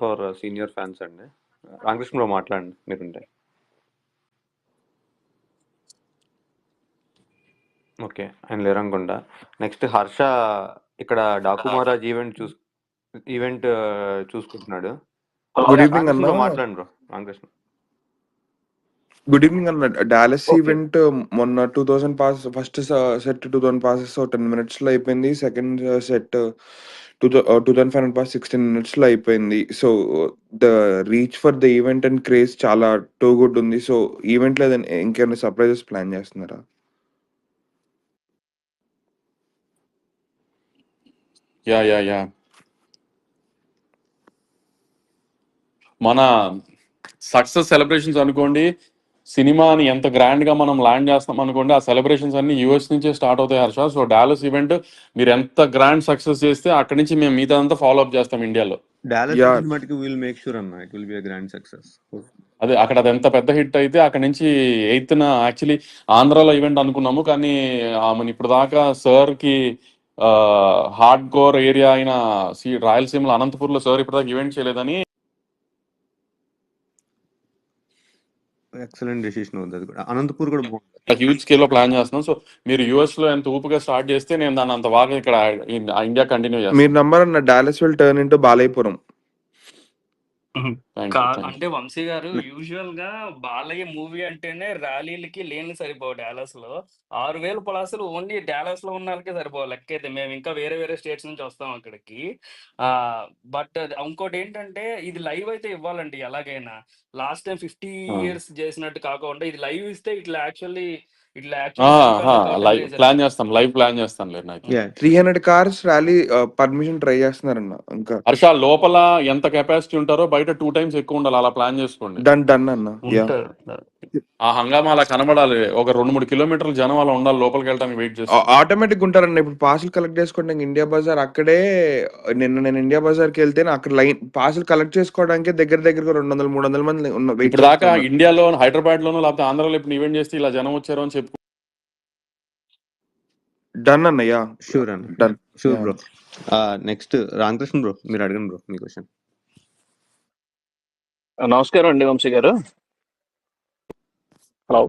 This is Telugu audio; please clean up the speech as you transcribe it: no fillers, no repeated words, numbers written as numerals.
ఫర్ సీనియర్ ఫ్యాన్స్ అండి. రామకృష్ణ బ్రో మాట్లాడండి మీరుంటే. ఓకే, ఆయన లేరనుకుంటా. నెక్స్ట్ హర్ష ఇక్కడ డాకు మహారాజ్ ఈవెంట్ చూసుకుంటున్నాడు. గుడ్ ఈవినింగ్ రామకృష్ణ అన్న. బ్రో మాట్లాడండి బ్రో. రామకృష్ణ గుడ్ ఈవినింగ్ అన్న. Dallas okay. ఈవెంట్ మొన్న 2000 pass, first set 2000 passes 10 minutes లో అయిపోయింది. సెకండ్ సెట్ 2500 పాస్ 16 minutes లో అయిపోయింది. So the reach for the event and craze చాలా టూ గుడ్ ఉంది. సో ఈవెంట్ లో ఇంకేమైనా సర్ప్రైజెస్ ప్లాన్ చేస్తున్నారా? యా మన సక్సెస్ సెలబ్రేషన్స్ అనుకోండి, సినిమాని ఎంత గ్రాండ్ గా మనం ల్యాండ్ చేస్తాం అనుకోండి, ఆ సెలబ్రేషన్స్ అన్ని యూఎస్ నుంచే స్టార్ట్ అవుతాయి హర్ష. సో డాలస్ ఈవెంట్ మీరు ఎంత గ్రాండ్ సక్సెస్ చేస్తే అక్కడి నుంచి మేము మిగతా అంతా ఫాలో అప్ చేస్తాం ఇండియాలో. డాలస్ యా మటుకు విల్ మేక్ షూర్ అన్న it will be a grand success. అదే అక్కడ అది ఎంత పెద్ద హిట్ అయితే అక్కడ నుంచి 8th యాక్చువల్లీ ఆంధ్రాలో ఈవెంట్ అనుకున్నాము, కానీ మన ఇప్పుడు దాకా సార్ కి హార్డ్ కోర్ ఏరియా అయిన రాయలసీమలో అనంతపూర్లో సార్ ఇప్పటిదాకా ఈవెంట్ చేయలేదని ఎక్సలెంట్ డెసిషన్ ఉంది. అది కూడా అనంతపూర్ కూడా బాగుంది. హ్యూజ్ స్కేల్ లో ప్లాన్ చేస్తున్నాం. సో మీరు యుఎస్ లో ఎంత ఊపుగా స్టార్ట్ చేస్తే నేను దాన్ని అంత బాగా ఇక్కడ ఇండియా కంటిన్యూ మీరు చేస్తాను. నంబర్ అన్న, Dallas will turn into Balayyapuram. Thank you. అంటే వంశీ గారు యూజువల్ గా బాలయ్య మూవీ అంటేనే ర్యాలీలకి లేని సరిపోవు. డాలస్ లో 6000 పలాసులు ఓన్లీ డాలస్ లో ఉన్న వాళ్ళకే సరిపోవు లెక్క అయితే. మేము ఇంకా వేరే వేరే స్టేట్స్ నుంచి వస్తాం అక్కడికి. బట్ ఇంకోటి ఏంటంటే ఇది లైవ్ అయితే ఇవ్వాలండి ఎలాగైనా. లాస్ట్ టైం 50 years చేసినట్టు కాకుండా ఇది లైవ్ ఇస్తే ఇట్లా యాక్చువల్లీ లైవ్ ప్లాన్ చేస్తాం, లైవ్ ప్లాన్ చేస్తాను లేదు నాకు. 300 కార్స్ ర్యాలీ పర్మిషన్ ట్రై చేస్తున్నారన్న. ఇంకా హర్ష లోపల ఎంత కెపాసిటీ ఉంటారో బయట 2 times ఎక్కువ ఉండాలి, అలా ప్లాన్ చేసుకోండి. డన్ అన్న. యా ఆ హంగామా అలా కనబడాలి. ఒక 2-3 kilometers జనం అలా ఉండాలి లోపలికి వెళ్ళడానికి వెయిట్ చేస్తారు. ఆటోమేటిక్ ఉంటారన్న. ఇప్పుడు పార్సల్ కలెక్ట్ చేసుకుంటే ఇండియా బజార్ అక్కడే. నేను ఇండియా బజార్ కి వెళ్తే అక్కడ లైన్ పార్సల్ కలెక్ట్ చేసుకోవడానికి దగ్గర 200-300 మంది ఇప్పుడు దాకా ఇండియాలో హైదరాబాద్ లోనో లేకపోతే ఆంధ్రాలో ఇప్పుడు ఈవెంట్ చేస్తే ఇలా జనం వచ్చారు అని చెప్పు. డన్ అన్న. యా షూర్ అన్న. Done. Sure bro. Next Ramakrishna bro మీరు అడగండి బ్రో మీ క్వశ్చన్. నమస్కారం అండి వంశీ గారు.